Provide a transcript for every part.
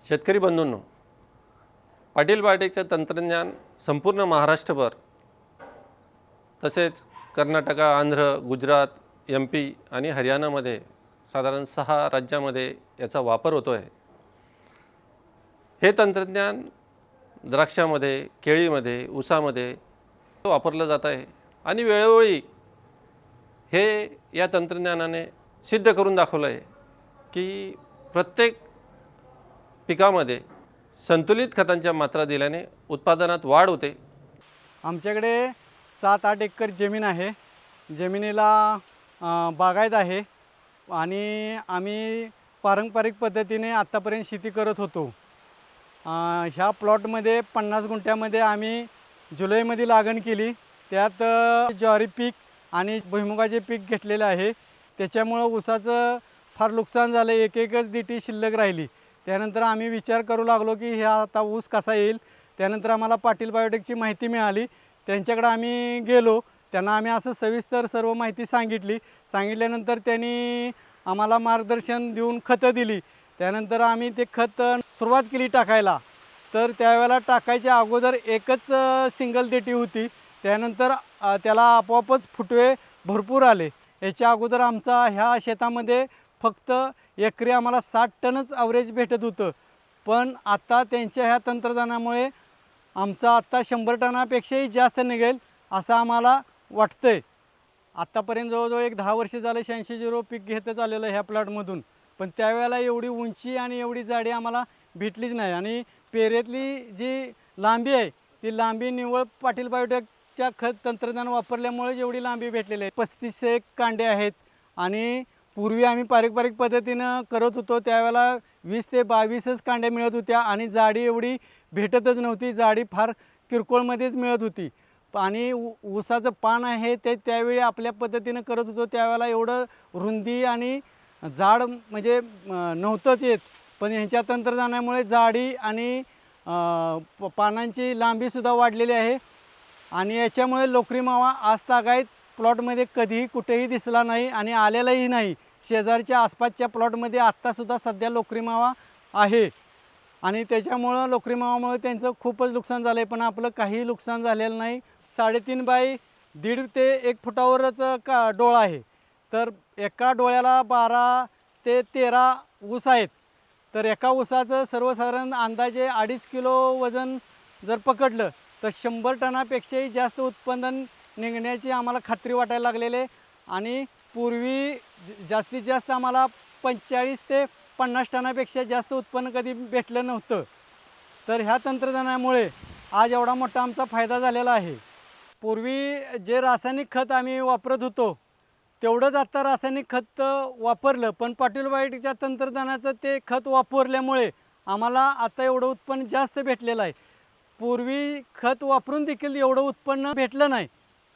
शेतकरी बंधूंनो, पाटील बायोटेकचे तंत्रज्ञान संपूर्ण महाराष्ट्रभर तसेच कर्नाटक, आंध्र, गुजरात, MP आणि हरियाणामध्ये साधारण 6 राज्यामध्ये याचा वापर होतो आहे। हे तंत्रज्ञान द्राक्षामध्ये, केळीमध्ये, ऊसामध्ये वापरलं जात आहे आणि वेळोवेळी हे या तंत्रज्ञानाने सिद्ध करून दाखवलं आहे की प्रत्येक पिकामध्ये संतुलित खतांच्या मात्रा दिल्याने उत्पादनात वाढ होते। आमच्याकडे 7-8 एकर जमीन आहे। जमिनीला बागायत आहे आणि आम्ही पारंपरिक पद्धतीने आत्तापर्यंत शेती करत होतो। ह्या प्लॉटमध्ये 50 गुंठ्यामध्ये आम्ही जुलैमध्ये लागण केली। त्यात ज्वारी पीक आणि भुईमुगाचे पीक घेतलेले आहे। त्याच्यामुळे ऊसाचं फार नुकसान झालं, एकच दिटी शिल्लक राहिली। त्यानंतर आम्ही विचार करू लागलो की हे आता ऊस कसा येईल। त्यानंतर आम्हाला पाटील बायोटेकची माहिती मिळाली। त्यांच्याकडे आम्ही गेलो, त्यांना आम्ही असं सविस्तर सर्व माहिती सांगितल्यानंतर त्यांनी आम्हाला मार्गदर्शन देऊन खतं दिली। त्यानंतर आम्ही ते खत सुरुवात केली टाकायला। तर त्यावेळेला टाकायच्या अगोदर एकच सिंगल देठी होती। त्यानंतर त्याला आपोआपच फुटवे भरपूर आले। याच्या अगोदर आमचा ह्या शेतामध्ये फक्त एकरी आम्हाला 60 टनच ॲव्हरेज भेटत होतं, पण आता त्यांच्या ह्या तंत्रज्ञानामुळे आमचा आता 100 टनापेक्षाही जास्त निघेल असं आम्हाला वाटतंय। आत्तापर्यंत जवळजवळ एक 10 वर्ष झाले 86-0 पीक घेतच आलेलं ह्या प्लॉटमधून, पण त्यावेळेला एवढी उंची आणि एवढी जाडी आम्हाला भेटलीच नाही। आणि पेरेतली जी लांबी आहे ती लांबी निव्वळ पाटील बायोटेकच्या खत तंत्रज्ञान वापरल्यामुळे एवढी लांबी भेटलेली आहे। 35 कांडे आहेत आणि पूर्वी आम्ही पारंपरिक पद्धतीनं करत होतो त्यावेळेला 20 ते 22च कांड्या मिळत होत्या आणि जाडी एवढी भेटतच नव्हती। जाडी फार किरकोळमध्येच मिळत होती आणि ऊसाचं पान आहे ते त्यावेळी आपल्या पद्धतीनं करत होतो त्यावेळेला एवढं रुंदी आणि जाड म्हणजे नव्हतंच येत, पण ह्यांच्या तंत्रज्ञानामुळे जाडी आणि पानांची लांबीसुद्धा वाढलेली आहे। आणि याच्यामुळे लोकरी मावा आजतागायत प्लॉटमध्ये कधीही कुठेही दिसला नाही आणि आलेलाही नाही। शेजारच्या आसपासच्या प्लॉटमध्ये आत्तासुद्धा सध्या लोकरी मावा आहे आणि त्याच्यामुळं लोकरी मावामुळे त्यांचं खूपच नुकसान झालं आहे, पण आपलं काहीही नुकसान झालेलं नाही। 3.5 बाय 1.5 ते 1 फुटावरच डोळा आहे, तर एका डोळ्याला 12 ते 13 ऊस आहेत। तर एका ऊसाचं सर्वसाधारण अंदाजे 2.5 किलो वजन जर पकडलं तर 100 टनापेक्षाही जास्त उत्पादन निघण्याची आम्हाला खात्री वाटायला लागलेली आहे। आणि पूर्वी जास्तीत जास्त आम्हाला 45 ते 50 टनापेक्षा जास्त उत्पन्न कधी भेटलं नव्हतं, तर ह्या तंत्रज्ञानामुळे आज एवढा मोठा आमचा फायदा झालेला आहे। पूर्वी जे रासायनिक खत आम्ही वापरत होतो तेवढंच आता रासायनिक खत वापरलं, पण पाटील बायोटेकच्या तंत्रज्ञानाचं ते खत वापरल्यामुळे आम्हाला आता एवढं उत्पन्न जास्त भेटलेलं आहे। पूर्वी खत वापरून देखील एवढं उत्पन्न भेटलं नाही,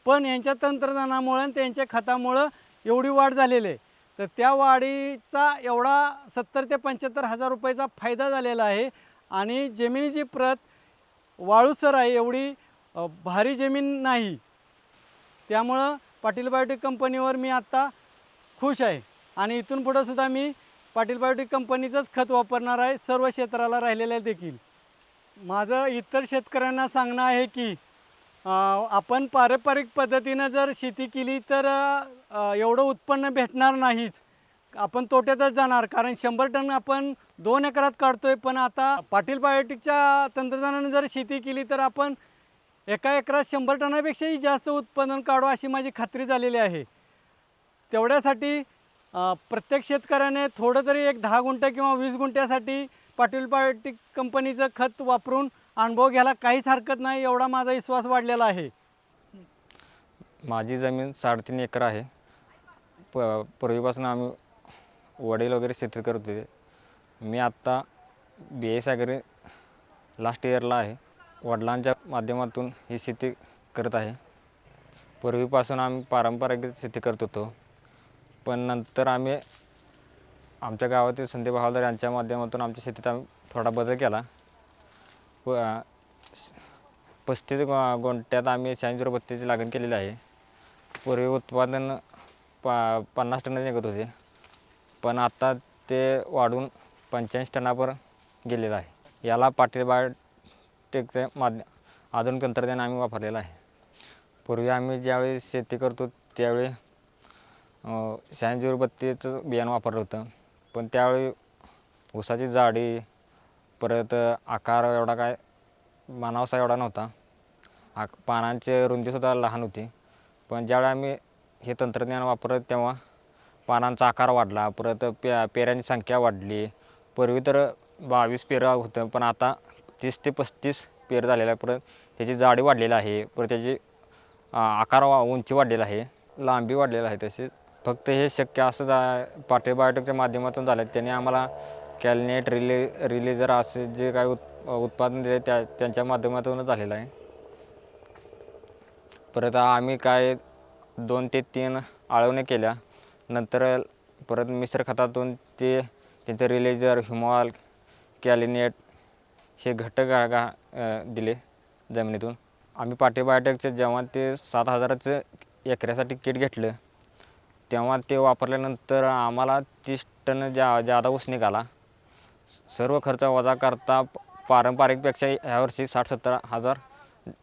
पण यांच्या तंत्रज्ञानामुळे आणि त्यांच्या खतामुळं एवढी वाढ झालेली आहे। तर त्या वाढीचा एवढा 70 ते 75 हजार रुपयाचा फायदा झालेला आहे। आणि जमिनीची प्रत वाळूसर आहे, एवढी भारी जमीन नाही। त्यामुळं पाटील बायोटेक कंपनीवर मी आत्ता खुश आहे आणि इथून पुढं सुद्धा मी पाटील बायोटेक कंपनीचंच खत वापरणार आहे सर्व क्षेत्राला राहिलेल्या देखील। माझं इतर शेतकऱ्यांना सांगणं आहे की आपण पारंपरिक पद्धतीनं जर शेती केली तर एवढं उत्पन्न भेटणार नाहीच, आपण तोट्यातच जाणार। कारण 100 टन आपण 2 एकरात काढतोय, पण आता पाटील बायोटेकच्या तंत्रज्ञानाने जर शेती केली तर आपण एका एकरात 100 टनापेक्षाही जास्त उत्पादन काढू अशी माझी खात्री झालेली आहे। तेवढ्यासाठी प्रत्येक शेतकऱ्याने थोडं तरी एक 10 गुंठा किंवा 20 गुंठ्यासाठी पाटील बायोटेक कंपनीचं खत वापरून अनुभव घ्यायला काहीच हरकत नाही, एवढा माझा विश्वास वाढलेला आहे। माझी जमीन 3.5 एकर आहे। पूर्वीपासून आम्ही वडील वगैरे शेती करत होते। मी आत्ता BS ॲग्री लास्ट इयरला आहे। वडिलांच्या माध्यमातून ही शेती करत आहे। पूर्वीपासून आम्ही पारंपरिक शेती करत होतो, पण नंतर आम्ही आमच्या गावातील संदीप हवालदार यांच्या माध्यमातून आमच्या शेतीत आम्ही थोडा बदल केला। 35 गुंठ्यात आम्ही 86-032ची लागण केलेली आहे। पूर्वी उत्पादन 50 टन निघत होते, पण आता ते वाढून 85 टनावर गेलेला आहे. याला पाटील बायोटेकचे आधुनिक तंत्रज्ञान आम्ही वापरलेलं आहे. पूर्वी आम्ही ज्यावेळी शेती करतो त्यावेळी 8632चं बियाणं वापरलं होतं, पण त्यावेळी ऊसाची जाडी परत आकार एवढा काय मानावसा एवढा नव्हता. पानांची रुंदीसुद्धा लहान होती. पण ज्यावेळी आम्ही हे तंत्रज्ञान वापरलं तेव्हा पानांचा आकार वाढला, परत पेऱ्यांची संख्या वाढली. पूर्वी तर 22 पेरं होतं, पण आता 30 ते 35 पेर झालेलं आहे. परत त्याची जाडी वाढलेली आहे, परत त्याची आकार उंची वाढलेला आहे, लांबी वाढलेला आहे. तसेच फक्त हे शक्य असं पाटील बायोटेकच्या माध्यमातून झालं. त्यांनी आम्हाला कॅलनेट रिलीजर असे जे काही उत्पादन दिले त्यांच्या माध्यमातूनच झालेलं आहे. परत आम्ही काय 2 ते 3 आळवण्या केल्या. नंतर परत मिश्र खतातून त्यांचं रिलीजर, ह्युमॉल, कॅलिनेट हे घटक दिले जमिनीतून. आम्ही पाटील बायोटेकचे जेव्हा ते 7000चं एकरासाठी किट घेतलं तेव्हा ते वापरल्यानंतर आम्हाला 30 टन जादा ऊस निघाला. सर्व खर्च वजा करता पारंपरिकपेक्षा ह्यावर्षी 60-70 हजार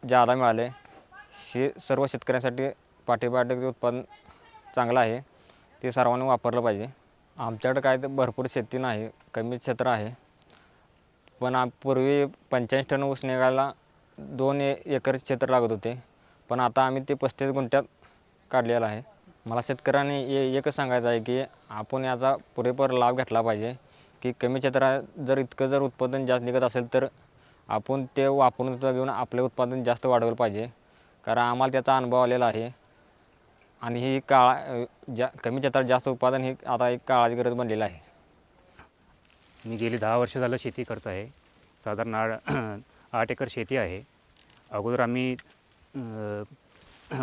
जादा मिळाले. हे सर्व शेतकऱ्यांसाठी पाटील बायोटेकचे उत्पादन चांगलं आहे, ते सर्वांनी वापरलं पाहिजे. आमच्याकडे काय तर भरपूर शेती नाही, कमी क्षेत्र आहे. पण पूर्वी 85 टन ऊस निघायला 2 एकर क्षेत्र लागत होते, पण आता आम्ही ते 35 गुंठ्यात काढलेलं आहे. मला शेतकऱ्यांनी एकच सांगायचं आहे की आपण याचा पुरेपूर लाभ घेतला पाहिजे. की कमी क्षेत्रात जर उत्पादन जास्त निघत असेल तर आपण ते वापरून घेऊन आपले उत्पादन जास्त वाढवलं पाहिजे. कारण आम्हाला त्याचा अनुभव आलेला आहे आणि ही कमी क्षेत्रात जास्त उत्पादन ही आता एक काळाची गरज बनलेली आहे. मी गेली 10 वर्ष झालं शेती करत आहे. साधारण 8 एकर शेती आहे. अगोदर आम्ही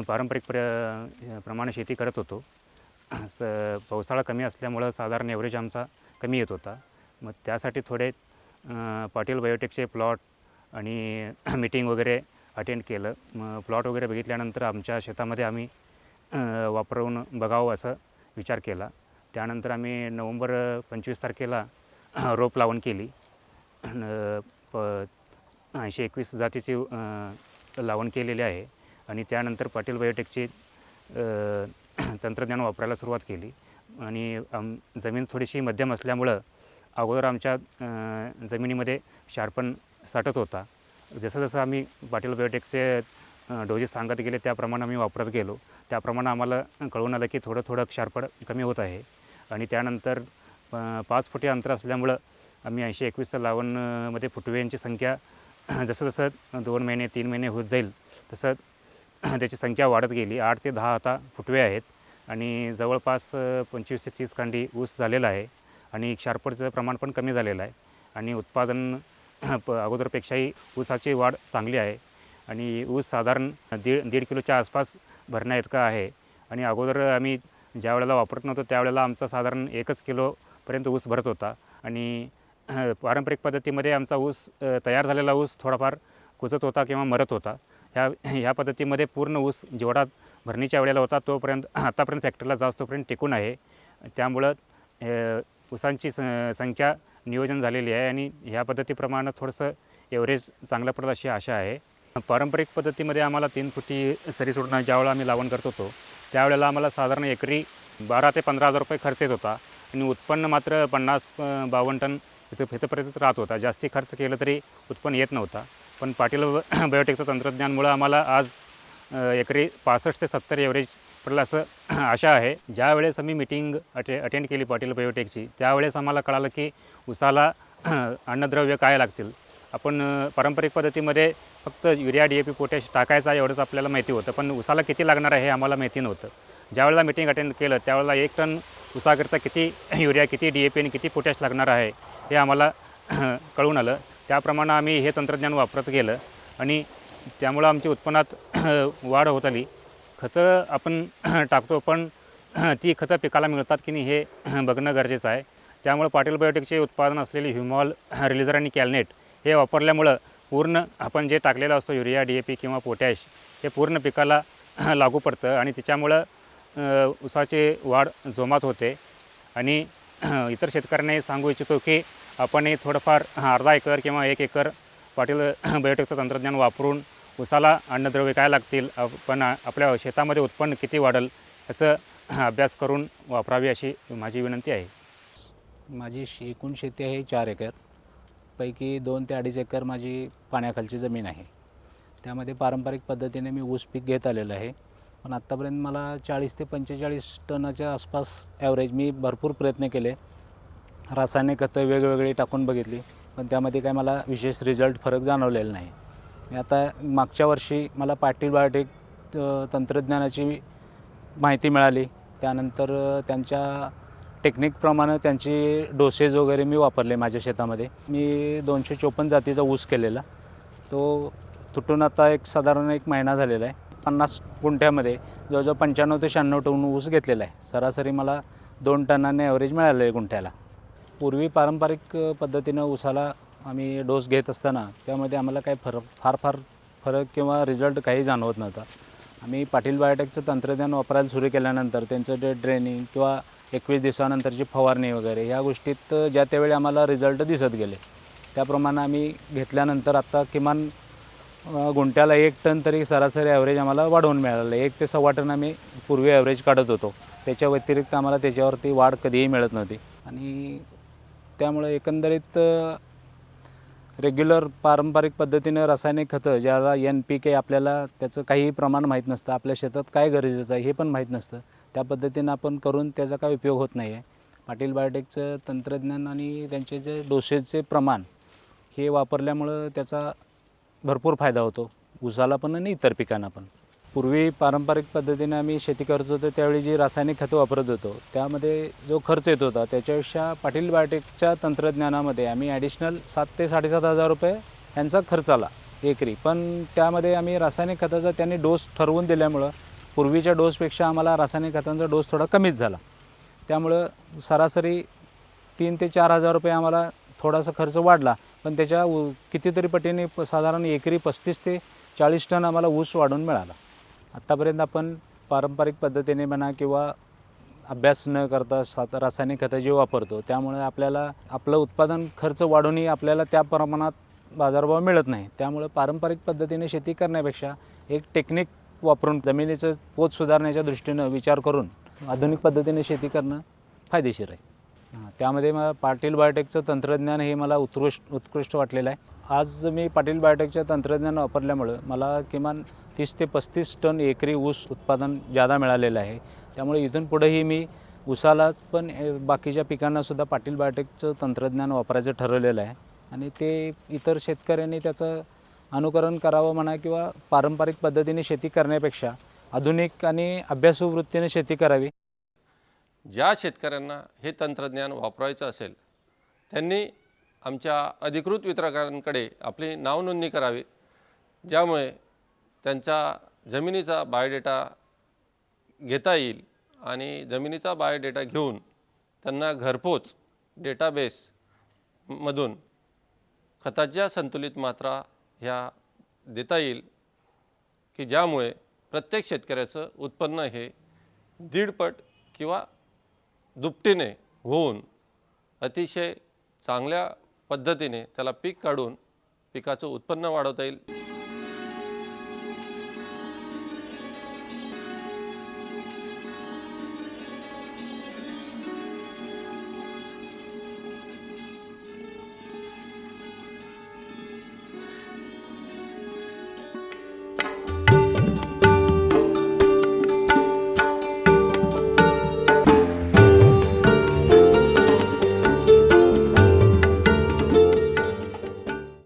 पारंपरिक प्रमाणे शेती करत होतो. पावसाळा कमी असल्यामुळं साधारण ॲव्हरेज आमचा कमी येत होता. मग त्यासाठी थोडे पाटील बायोटेकचे प्लॉट आणि मीटिंग वगैरे अटेंड केलं. मग प्लॉट वगैरे बघितल्यानंतर आमच्या शेतामध्ये आम्ही वापरून बघावं असं विचार केला. त्यानंतर आम्ही नोव्हेंबर 25 तारखेला रोप लावण केली. 80-21 जातीची लावण केलेली आहे आणि त्यानंतर पाटील बायोटेकचे तंत्रज्ञान वापरायला सुरुवात केली. आणि जमीन थोडीशी मध्यम असल्यामुळं अगोदर आमच्या जमिनीमध्ये क्षारपण साठत होता. जसं जसं आम्ही पाटील बायोटेकचे डोजेस सांगत गेले त्याप्रमाणे आम्ही वापरत गेलो. त्याप्रमाणे आम्हाला कळून आलं की थोडं थोडं कमी होत आहे. आणि त्यानंतर 5 फुटी अंतर असल्यामुळं आम्ही 80-21 लावणमध्ये फुटव्यांची संख्या जसं जसं 2 महिने 3 महिने होत जाईल तसं त्याची संख्या वाढत गेली. 8 ते 10 आता फुटवे आहेत आणि जवळपास 25 ते 30 कांडी ऊस झालेला आहे आणि क्षारपडचं प्रमाण पण कमी झालेलं आहे आणि उत्पादन अगोदरपेक्षाही ऊसाची वाढ चांगली आहे. आणि ऊस साधारण 1.5 किलोच्या आसपास भरण्याइतका आहे. आणि अगोदर आम्ही ज्या वेळेला वापरत नव्हतो त्यावेळेला आमचा साधारण 1 किलोपर्यंत ऊस भरत होता. आणि पारंपरिक पद्धतीमध्ये आमचा ऊस तयार झालेला ऊस थोडाफार कुजत होता किंवा मरत होता. ह्या पद्धतीमध्ये पूर्ण ऊस जेवढा भरणीच्या वेळेला होता तोपर्यंत आतापर्यंत फॅक्टरीला जास्तपर्यंत टिकून आहे. त्यामुळं ऊसांची संख्या नियोजन झालेली आहे आणि ह्या पद्धतीप्रमाणे थोडंसं एव्हरेज चांगल्या पडत अशी आशा आहे. पारंपरिक पद्धतीमध्ये आम्हाला 3 फुटी सरी सोडणं ज्यावेळेला आम्ही लावण करत होतो त्यावेळेला आम्हाला साधारण एकरी 12 ते 15 हजार रुपये खर्च येत होता आणि उत्पन्न मात्र 50-52 टन इथंपर्यंत राहत होता. जास्ती खर्च केलं तरी उत्पन्न येत नव्हता. पण पाटील बायोटेकचं तंत्रज्ञानमुळं आम्हाला आज एकरी 65 ते 70 एव्हरेज पडलं असं आशा आहे. ज्या वेळेस आम्ही मीटिंग अटेंड केली पाटील बायोटेकची त्यावेळेस आम्हाला कळालं की ऊसाला अन्नद्रव्य काय लागतील. आपण पारंपरिक पद्धतीमध्ये फक्त युरिया DAP पोटॅश टाकायचा एवढंच आपल्याला माहिती होतं, पण ऊसाला किती लागणार आहे हे आम्हाला माहिती नव्हतं. ज्यावेळेला मीटिंग अटेंड केलं त्यावेळेला 1 टन ऊसाकरता किती युरिया, किती DAP आणि किती पोटॅश लागणार आहे हे आम्हाला कळून आलं. त्याप्रमाणे आम्ही हे तंत्रज्ञान वापरत गेलं आणि त्यामुळं आमच्या उत्पन्नात वाढ होत आली. खतं आपण टाकतो पण ती खतं पिकाला मिळतात की नाही हे बघणं गरजेचं आहे. त्यामुळे पाटील बायोटेकचे उत्पादन असलेले ह्युमॉल, रिलीजर आणि कॅलनेट हे वापरल्यामुळं पूर्ण आपण जे टाकलेलं असतो युरिया, DAP किंवा पोटॅश हे पूर्ण पिकाला लागू पडतं आणि त्याच्यामुळं ऊसाची वाढ जोमात होते. आणि इतर शेतकऱ्यांनाही सांगू इच्छितो की आपणही थोडंफार अर्धा एकर किंवा 1 एकर पाटील बायोटेकचं तंत्रज्ञान वापरून ऊसाला अन्नद्रव्य काय लागतील, पण आपल्या शेतामध्ये उत्पन्न किती वाढेल याचं अभ्यास करून वापरावी अशी माझी विनंती आहे. माझी एकूण शेती आहे 4 एकर. पैकी 2 ते 2.5 एकर माझी पाण्याखालची जमीन आहे. त्यामध्ये पारंपरिक पद्धतीने मी ऊस पीक घेत आलेलं आहे. पण आत्तापर्यंत मला 40 ते 45 टनाच्या आसपास ॲव्हरेज मी भरपूर प्रयत्न केले. रासायनिक खतं वेगवेगळी टाकून बघितली, पण त्यामध्ये काय मला विशेष रिझल्ट फरक जाणवलेला नाही. मी आता मागच्या वर्षी मला पाटील बायोटेक तंत्रज्ञानाची माहिती मिळाली. त्यानंतर त्यांच्या टेक्निकप्रमाणे त्यांची डोसेज वगैरे मी वापरले माझ्या शेतामध्ये. मी 254 जातीचा ऊस केलेला. तो तुटून आता साधारण 1 महिना झालेला आहे. 50 गुंठ्यामध्ये जवळजवळ 95 ते 96 टन ऊस घेतलेला आहे. सरासरी मला 2 टनाने ॲव्हरेज मिळालं आहे गुंठ्याला. पूर्वी पारंपरिक पद्धतीनं ऊसाला आम्ही डोस घेत असताना त्यामध्ये आम्हाला काही फार फरक किंवा रिझल्ट काही जाणवत नव्हता. आम्ही पाटील बायोटेकचं तंत्रज्ञान वापरायला सुरू केल्यानंतर त्यांचं ते ड्रेनिंग किंवा 21 दिवसानंतरची फवारणी वगैरे ह्या गोष्टीत ज्या त्यावेळी आम्हाला रिझल्ट दिसत गेले. त्याप्रमाणे आम्ही घेतल्यानंतर आत्ता किमान गुंठ्याला 1 टन तरी सरासरी ॲव्हरेज आम्हाला वाढवून मिळालं आहे. 1 ते 1.25 टन आम्ही पूर्वी ॲव्हरेज काढत होतो. त्याच्या व्यतिरिक्त आम्हाला त्याच्यावरती वाढ कधीही मिळत नव्हती. आणि त्यामुळे एकंदरीत रेग्युलर पारंपरिक पद्धतीनं रासायनिक खतं ज्याला NPK आपल्याला त्याचं काही प्रमाण माहीत नसतं, आपल्या शेतात काय गरजेचं आहे हे पण माहीत नसतं, त्या पद्धतीनं आपण करून त्याचा काही उपयोग होत नाही आहे. पाटील बायोटेकचं तंत्रज्ञान आणि त्यांचे जे डोसेजचे प्रमाण हे वापरल्यामुळं त्याचा भरपूर फायदा होतो ऊसाला पण आणि इतर पिकांना पण. पूर्वी पारंपरिक पद्धतीने आम्ही शेती करत होतो त्यावेळी जी रासायनिक खतं वापरत होतो त्यामध्ये जो खर्च येत होता त्याच्यापेक्षा पाटील बायोटेकच्या तंत्रज्ञानामध्ये आम्ही ॲडिशनल 7 ते 7,500 रुपये यांचा खर्च आला एकरी. पण त्यामध्ये आम्ही रासायनिक खताचा त्यांनी डोस ठरवून दिल्यामुळं पूर्वीच्या डोसपेक्षा आम्हाला रासायनिक खतांचा डोस थोडा कमीच झाला. त्यामुळं सरासरी 3 ते 4,000 रुपये आम्हाला थोडासा खर्च वाढला, पण त्याच्या कितीतरी पटीने साधारण एकरी 35 ते 40 टन आम्हाला ऊस वाढून मिळाला. आत्तापर्यंत आपण पारंपरिक पद्धतीने म्हणा किंवा अभ्यास न करता रासायनिक खतं जे वापरतो त्यामुळे आपल्याला आपलं उत्पादन खर्च वाढूनही आपल्याला त्या प्रमाणात बाजारभाव मिळत नाही. त्यामुळे पारंपरिक पद्धतीने शेती करण्यापेक्षा एक टेक्निक वापरून जमिनीचं पोत सुधारण्याच्या दृष्टीनं विचार करून आधुनिक पद्धतीने शेती करणं फायदेशीर आहे. त्यामध्ये मला पाटील बायोटेकचं तंत्रज्ञान हे मला उत्कृष्ट वाटलेलं आहे. आज मी पाटील बायोटेकचं तंत्रज्ञान वापरल्यामुळं मला किमान 30 ते 35 टन एकरी ऊस उत्पादन जादा मिळालेलं आहे. त्यामुळे इथून पुढेही मी ऊसालाच पण बाकीच्या पिकांनासुद्धा पाटील बायोटेकचं तंत्रज्ञान वापरायचं ठरवलेलं आहे. आणि ते इतर शेतकऱ्यांनी त्याचं अनुकरण करावं म्हणा किंवा पारंपरिक पद्धतीने शेती करण्यापेक्षा आधुनिक आणि अभ्यासू वृत्तीने शेती करावी. ज्या शेतकऱ्यांना हे तंत्रज्ञान वापरायचं असेल त्यांनी आमच्या अधिकृत वितरकांकडे आपली नावनोंदणी करावी, ज्यामुळे त्यांचा जमिनीचा बायोडेटा घेता येईल आणि जमिनीचा बायोडेटा घेऊन त्यांना घरपोच डेटाबेसमधून खताच्या संतुलित मात्रा ह्या देता येईल, की ज्यामुळे प्रत्येक शेतकऱ्याचं उत्पन्न हे 1.5 पट किंवा दुपटीने होऊन अतिशय चांगल्या पद्धतीने त्याला पीक काढून पिकाचं उत्पन्न वाढवता येईल.